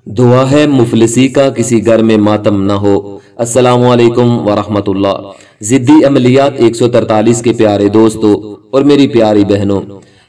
दुआ है मुफलिसी का किसी घर में मातम न हो। अस्सलामु अलैकुम वरहमतुल्लाह। जिद्दी अमलियात 143 के प्यारे दोस्तों और मेरी प्यारी बहनों,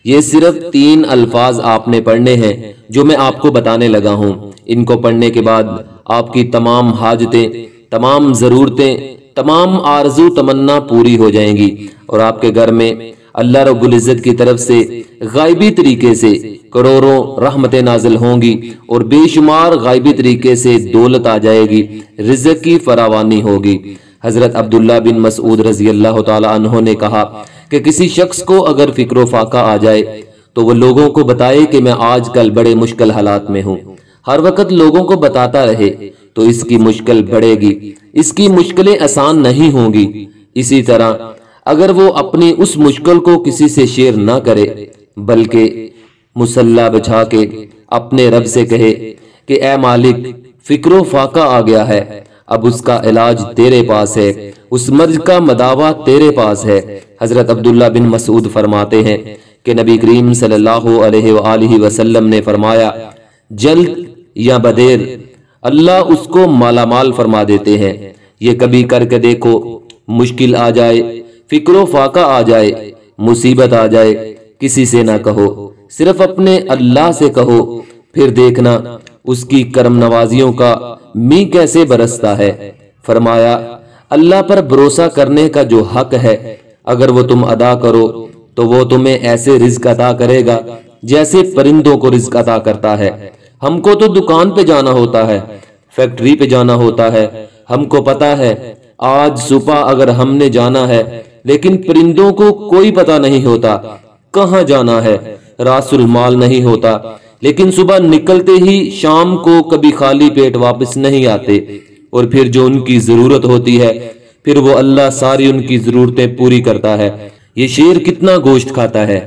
ये सिर्फ 3 अल्फाज आपने पढ़ने हैं जो मैं आपको बताने लगा हूँ। इनको पढ़ने के बाद आपकी तमाम हाजतें, तमाम ज़रूरतें, तमाम आरज़ू तमन्ना पूरी हो जाएंगी और आपके घर में अल्लाह रब्बुल इज़्ज़त की तरफ से गायबी तरीके से करोड़ों रहमतें नाजिल होंगी और बेशुमार गायबी तरीके से दौलत आ जाएगी, रिज़्क़ की फरावानी होगी। हजरत अब्दुल्ला बिन मसऊद रज़ी अल्लाह तआला अन्हु ने कहा कि किसी शख्स को अगर फिक्र फाका आ जाए तो वो लोगों को बताए कि मैं आजकल बड़े मुश्किल हालात में हूँ। हर वक्त लोगों को बताता रहे तो इसकी मुश्किल बढ़ेगी, इसकी मुश्किलें आसान नहीं होंगी। इसी तरह अगर वो अपनी उस मुश्किल को किसी से शेयर ना करे बल्कि मुसल्ला बिछा के अपने रब से कहे कि ए मालिक, फिक्रो फाका आ गया है, अब उसका इलाज तेरे पास है, उस मर्ज का मदावा तेरे पास है। हजरत अब्दुल्ला बिन मसऊद फरमाते हैं कि नबी करीम सल्लल्लाहु अलैहि वसल्लम ने फरमाया, जल्द या बदेर अल्लाह उसको मालामाल फरमा देते हैं। ये कभी करके देखो, मुश्किल आ जाए, फिक्रो फाका आ जाए, मुसीबत आ जाए, किसी से ना कहो, सिर्फ अपने अल्लाह से कहो, फिर देखना उसकी करम नवाजियों का मी कैसे बरसता है। फरमाया, अल्लाह पर भरोसा करने का जो हक है अगर वो तुम अदा करो तो वो तुम्हें ऐसे रिज़्क अता करेगा जैसे परिंदों को रिज़्क अता करता है। हमको तो दुकान पे जाना होता है, फैक्ट्री पे जाना होता है, हमको पता है आज सुबह अगर हमने जाना है, लेकिन परिंदों को कोई पता नहीं होता कहाँ जाना है, रासुल माल नहीं होता, लेकिन सुबह निकलते ही शाम को कभी खाली पेट वापस नहीं आते और फिर जो उनकी जरूरत होती है फिर वो अल्लाह सारी उनकी जरूरतें पूरी करता है। ये शेर कितना गोश्त खाता है,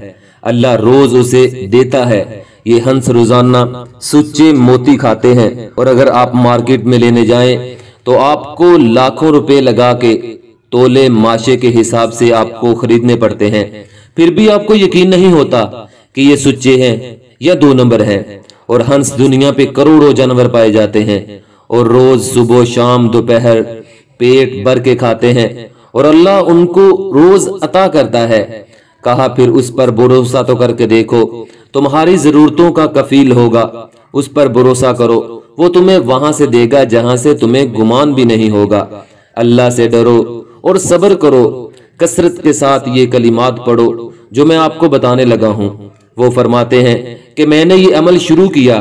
अल्लाह रोज उसे देता है। ये हंस रोजाना सुच्चे मोती खाते हैं और अगर आप मार्केट में लेने जाएं तो आपको लाखों रुपए लगा के तोले माशे के हिसाब से आपको खरीदने पड़ते हैं, फिर भी आपको यकीन नहीं होता कि ये सुच्चे हैं या 2 नंबर हैं। और हंस दुनिया पे करोड़ों जानवर पाए जाते हैं और रोज सुबह शाम दोपहर पेट भर के खाते हैं और अल्लाह उनको रोज अता करता है। कहा फिर उस पर भरोसा तो करके देखो, तुम्हारी जरूरतों का कफील होगा, उस पर भरोसा करो, वो तुम्हें वहां से देगा जहां से तुम्हें गुमान भी नहीं होगा। अल्लाह से डरो और सब्र करो, कसरत के साथ ये कलिमात पढ़ो जो मैं आपको बताने लगा हूँ। वो फरमाते हैं कि मैंने ये अमल शुरू किया,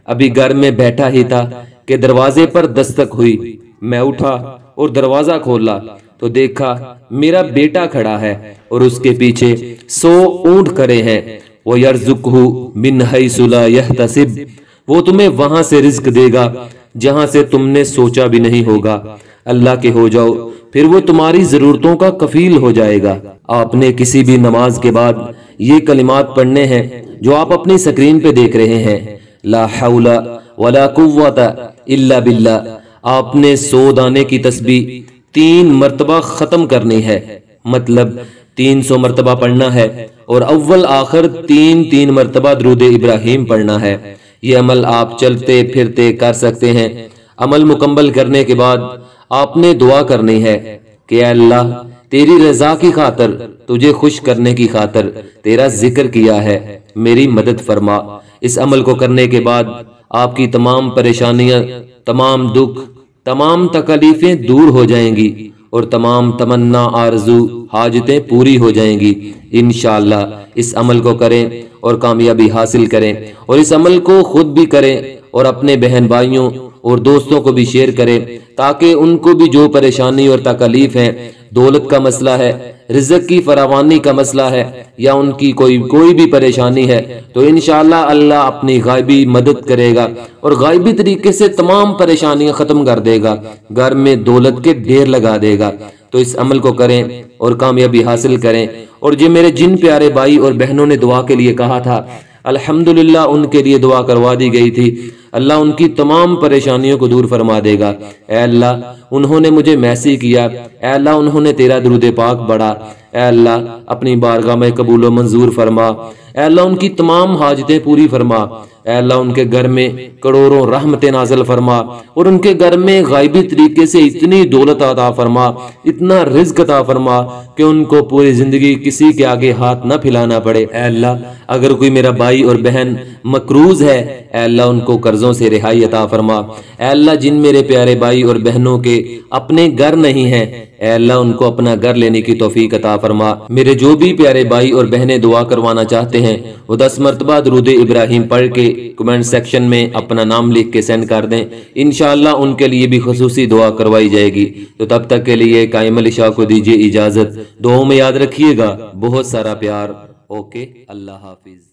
अभी घर में बैठा ही था कि दरवाजे पर दस्तक हुई। मैं उठा और दरवाजा खोला तो देखा मेरा बेटा खड़ा है और उसके पीछे 100 ऊंट खड़े हैं। वो यर्जुकहु मिन हैसु ला यहतसिब, वो तुम्हें वहां से रिज्क देगा जहां से तुमने सोचा भी नहीं होगा। अल्लाह के हो जाओ, फिर वो तुम्हारी जरूरतों का कफील हो जाएगा। आपने किसी भी नमाज के बाद ये कलिमात पढ़ने हैं जो आप अपनी स्क्रीन पे देख रहे हैं, ला हौला वला कुव्वता इल्ला बिल्लाह। आपने 100 दाने की तस्बीह 3 मर्तबा खत्म करनी है, मतलब 300 मर्तबा पढ़ना है और अव्वल आखिर 3-3 मर्तबा दुरूद इब्राहिम पढ़ना है। ये अमल आप चलते फिरते कर सकते हैं। अमल मुकम्मल करने के बाद आपने दुआ करनी है कि अल्लाह, तेरी रजा की खातर, तुझे खुश करने की खातर तेरा जिक्र किया है, मेरी मदद फरमा। इस अमल को करने के बाद आपकी तमाम परेशानियां, तमाम दुख, तमाम तकलीफें दूर हो जाएंगी और तमाम तमन्ना आरजू हाजतें पूरी हो जाएंगी इंशाअल्लाह। इस अमल को करें और कामयाबी हासिल करें और इस अमल को खुद भी करें और अपने बहन भाइयों और दोस्तों को भी शेयर करें ताकि उनको भी जो परेशानी और तकलीफ है, दौलत का मसला है, रिज़्क़ की फरावानी का मसला है या उनकी कोई भी परेशानी है, तो इंशाअल्लाह अल्लाह अपनी गायबी मदद करेगा और गायबी तरीके से तमाम परेशानियां खत्म कर देगा, घर में दौलत के ढेर लगा देगा। तो इस अमल को करें और कामयाबी हासिल करें। और जो मेरे जिन प्यारे भाई और बहनों ने दुआ के लिए कहा था, अल्हम्दुलिल्लाह उनके लिए दुआ करवा दी गई थी। अल्लाह उनकी तमाम परेशानियों को दूर फरमा देगा। ऐ अल्लाह, उन्होंने मुझे मैसेज किया, ऐ अल्लाह उन्होंने तेरा दुरूद पाक पढ़ा, ऐ अल्लाह अपनी बारगाह में कबूल व मंजूर फरमा, ऐ अल्लाह उनकी तमाम हाजतें पूरी फरमा, اے اللہ ان کے گھر میں کروڑوں رحمتیں نازل فرما اور ان کے گھر میں غائبی طریقے سے اتنی دولت عطا فرما، اتنا رزق عطا فرما کہ ان کو پوری زندگی کسی کے آگے ہاتھ نہ پھیلانا پڑے۔ اے اللہ اگر کوئی میرا بھائی اور بہن مقروض ہے، اے اللہ ان کو قرضوں سے رہائی عطا فرما۔ اے اللہ جن میرے پیارے بھائی اور بہنوں کے اپنے گھر نہیں ہیں، اے اللہ ان کو اپنا گھر لینے کی توفیق عطا فرما۔ میرے جو بھی پیارے بھائی اور بہنیں دعا کروانا چاہتے ہیں وہ 10 مرتبہ درود ابراہیم پڑھ کے کمنٹ سیکشن میں اپنا نام لکھ کے سینڈ کر دیں، انشاءاللہ ان کے لیے بھی خصوصی دعا کروائی جائے گی۔ تو تب تک کے لیے قائم علی شاہ کو دیجیے اجازت، دعاؤں میں یاد رکھیے گا، بہت سارا پیار۔ اوکے، اللہ حافظ۔